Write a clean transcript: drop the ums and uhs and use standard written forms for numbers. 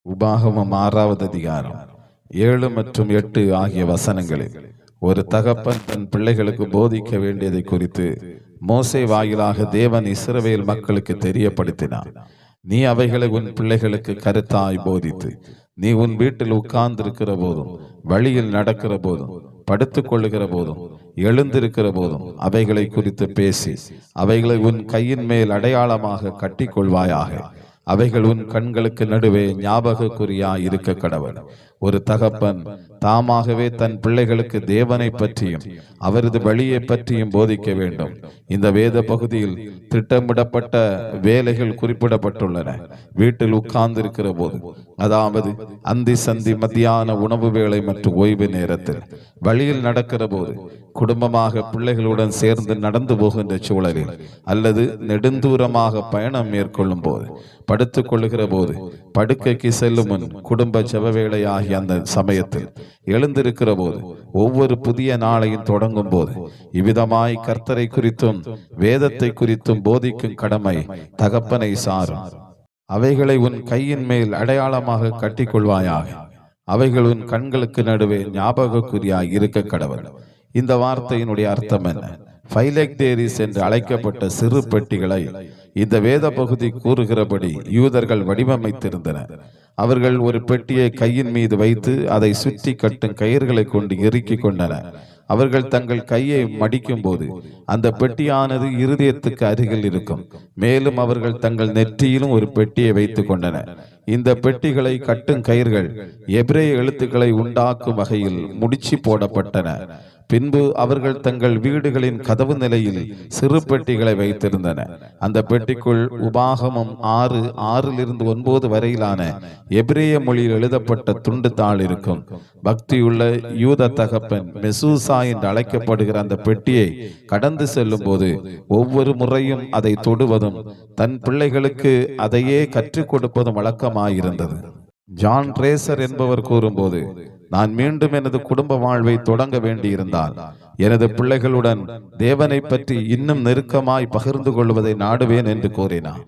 உபாகமம் 6வது அதிகாரம் 7 மற்றும் 8 ஆகிய வசனங்களில் ஒரு தகப்பன் தன் பிள்ளைகளுக்கு போதிக்க வேண்டியதை குறித்து மோசே வாயிலாக தேவன் இஸ்ரவேல் மக்களுக்கு தெரியப்படுத்தினார். நீ அவைகளை உன் பிள்ளைகளுக்கு கருத்தாய் போதித்து, நீ உன் வீட்டில் உட்கார்ந்திருக்கிற போதும், வழியில் நடக்கிற போதும், படுத்துக் கொள்ளுகிற போதும், எழுந்திருக்கிற போதும் அவைகளை குறித்து பேசி, அவைகளை உன் கையின் மேல் அடையாளமாக கட்டிக் கொள்வாயாக. அவைகள் உன் கண்களுக்கு நடுவே ஞாபகக்குறியாய் இருக்க கடவுள். ஒரு தகப்பன் தாமாகவே தன் பிள்ளைகளுக்கு தேவனை பற்றியும் அவரது வழியை பற்றியும் போதிக்க வேண்டும். இந்த வேத பகுதியில் திட்டமிடப்பட்ட வேலைகள் குறிப்பிடப்பட்டுள்ளன. வீட்டில் உட்கார்ந்திருக்கிற போது, அதாவது அந்தி சந்தி மத்தியான உணவு வேளை மற்றும் ஓய்வு நேரத்தில், வழியில் நடக்கிற போது, குடும்பமாக பிள்ளைகளுடன் சேர்ந்து நடந்து போகின்ற சூழலில், அல்லது நெடுந்தூரமாக பயணம் மேற்கொள்ளும் போது, படுத்துக் கொள்ளுகிற போது, படுக்கைக்கு செல்லும் முன், குடும்ப ஜெப வேளை ஆகிய அந்த சமயத்தில், எழுந்திருக்கிற போது, ஒவ்வொரு புதிய நாளையும் தொடங்கும் போது, இவ்விதமாய் கர்த்தரை குறித்தும் வேதத்தை குறித்தும் போதிக்கும் கடமை தகப்பனை சாரும். அவைகளை உன் கையின் மேல் அடையாளமாக கட்டிக்கொள்வாயாக. அவைகள் உன் கண்களுக்கு நடுவே ஞாபகக்குறியாய் இருக்க கடவுள். இந்த வார்த்தையினுடைய அர்த்தம் என்ன? பைலெக்டேரிஸ் என்று அழைக்கப்பட்ட சிறு பெட்டிகளை இந்த வேத பகுதி கூறுகிறபடி யூதர்கள் வடிவமைத்திருந்தனர். அவர்கள் ஒரு பெட்டியை கையின் மீது வைத்து அதை சுற்றி கட்டும் கயிறுகளை கொண்டு இறுக்கி கொண்டனர். அவர்கள் தங்கள் கையை மடிக்கும் போது அந்த பெட்டியானது இருதயத்துக்கு அருகில் இருக்கும். மேலும் அவர்கள் தங்கள் நெற்றியிலும் ஒரு பெட்டியை வைத்துக் கொண்டனர். இந்த பெட்டிகளை கட்டும் கயிர்கள் எபிரேய எழுத்துக்களை உண்டாக்கும் வகையில் முடிச்சு போடப்பட்டன. பின்பு அவர்கள் தங்கள் வீடுகளின் கதவு நிலையில் சிறு பெட்டிகளை வைத்திருந்தனர். அந்த பெட்டிக்குள் உபாகமம் 6:6-9 வரையிலான எபிரேய மொழியில் எழுதப்பட்ட துண்டு தாள் இருக்கும். பக்தியுள்ள யூத தகப்பன் மெசூசா என்று அழைக்கப்படுகிற அந்த பெட்டியை கடந்து செல்லும் போது ஒவ்வொரு முறையும் அதை தொடுவதும் தன் பிள்ளைகளுக்கு அதையே கற்றுக் கொடுப்பதும் வழக்கமாயிருந்தது. ஜான் ரேசர் என்பவர் கூறும்போது, நான் மீண்டும் எனது குடும்ப வாழ்வை தொடங்க வேண்டியிருந்தால் எனது பிள்ளைகளுடன் தேவனை பற்றி இன்னும் நெருக்கமாய் பகிர்ந்து கொள்வதை நாடுவேன் என்று கூறினார்.